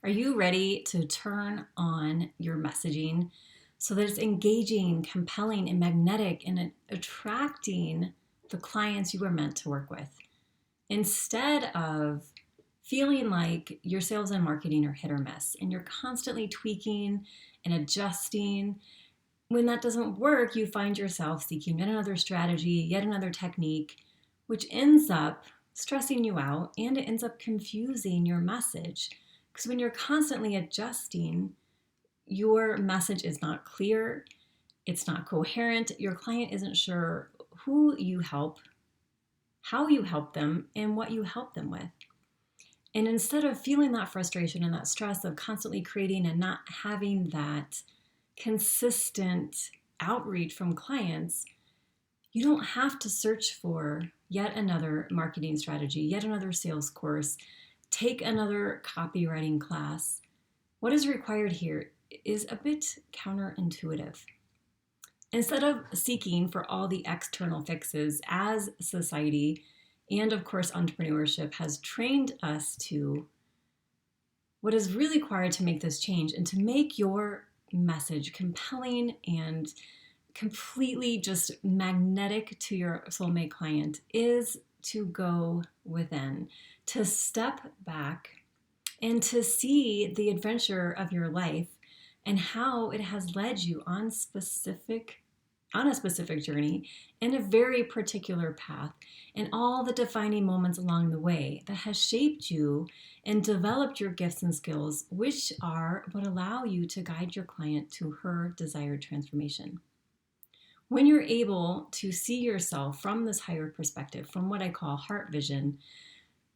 Are you ready to turn on your messaging so that it's engaging, compelling, and magnetic and attracting the clients you are meant to work with? Instead of feeling like your sales and marketing are hit or miss and you're constantly tweaking and adjusting. When that doesn't work, you find yourself seeking yet another strategy, yet another technique, which ends up stressing you out and it ends up confusing your message. Because when you're constantly adjusting, your message is not clear, it's not coherent, your client isn't sure who you help, how you help them, and what you help them with. And instead of feeling that frustration and that stress of constantly creating and not having that consistent outreach from clients, you don't have to search for yet another marketing strategy, yet another sales course, take another copywriting class. What is required here is a bit counterintuitive. Instead of seeking for all the external fixes as society and of course entrepreneurship has trained us to, what is really required to make this change and to make your message compelling and completely just magnetic to your soulmate client is to go within, to step back and to see the adventure of your life and how it has led you on a specific journey in a very particular path, and all the defining moments along the way that has shaped you and developed your gifts and skills, which are what allow you to guide your client to her desired transformation. When you're able to see yourself from this higher perspective, from what I call heart vision,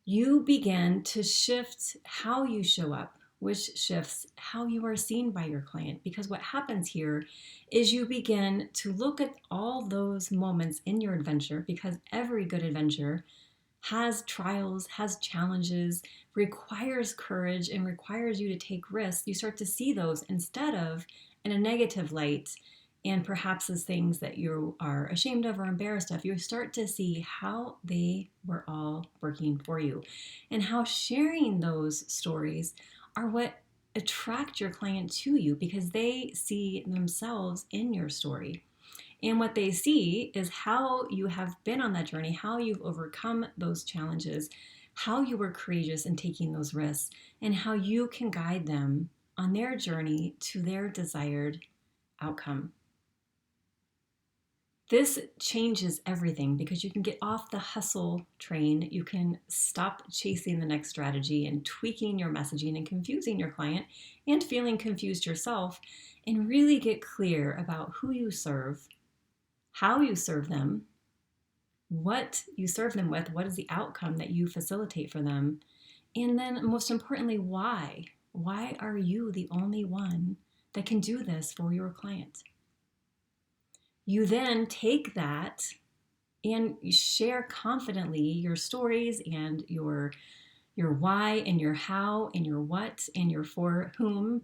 you begin to shift how you show up, which shifts how you are seen by your client. Because what happens here is you begin to look at all those moments in your adventure, because every good adventure has trials, has challenges, requires courage, and requires you to take risks. You start to see those instead of in a negative light and perhaps as things that you are ashamed of or embarrassed of. You start to see how they were all working for you and how sharing those stories are what attract your client to you, because they see themselves in your story. And what they see is how you have been on that journey, how you've overcome those challenges, how you were courageous in taking those risks, and how you can guide them on their journey to their desired outcome. This changes everything because you can get off the hustle train. You can stop chasing the next strategy and tweaking your messaging and confusing your client and feeling confused yourself, and really get clear about who you serve, how you serve them, what you serve them with, what is the outcome that you facilitate for them, and then most importantly, why. Why are you the only one that can do this for your client? You then take that and share confidently your stories and your why and your how and your what and your for whom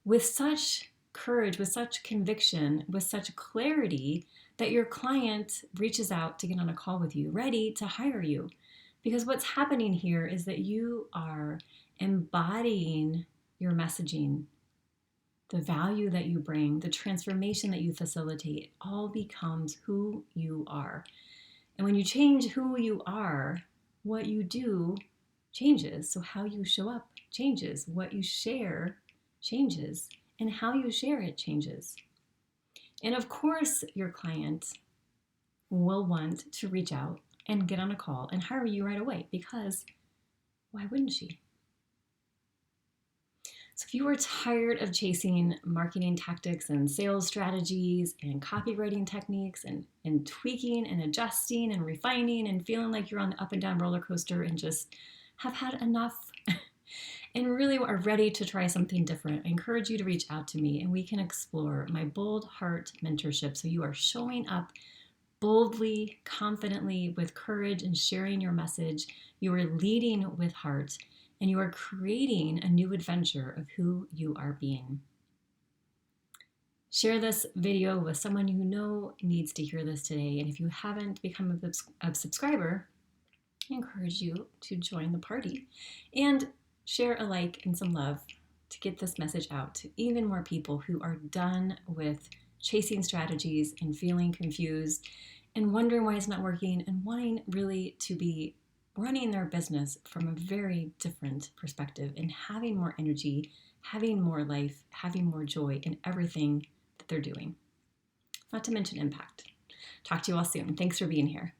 with such courage, with such conviction, with such clarity that your client reaches out to get on a call with you, ready to hire you. Because what's happening here is that you are embodying your messaging, the value that you bring, the transformation that you facilitate, all becomes who you are. And when you change who you are, what you do changes. So how you show up changes. What you share changes. And how you share it changes. And of course, your client will want to reach out and get on a call and hire you right away, because why wouldn't she? So if you are tired of chasing marketing tactics and sales strategies and copywriting techniques and tweaking and adjusting and refining and feeling like you're on the up and down roller coaster and just have had enough and really are ready to try something different, I encourage you to reach out to me and we can explore my Bold Heart Mentorship. So you are showing up boldly, confidently, with courage and sharing your message. You are leading with heart, and you are creating a new adventure of who you are being. Share this video with someone you know needs to hear this today. And if you haven't become a subscriber, I encourage you to join the party and share a like and some love to get this message out to even more people who are done with chasing strategies and feeling confused and wondering why it's not working and wanting really to be running their business from a very different perspective and having more energy, having more life, having more joy in everything that they're doing. Not to mention impact. Talk to you all soon. Thanks for being here.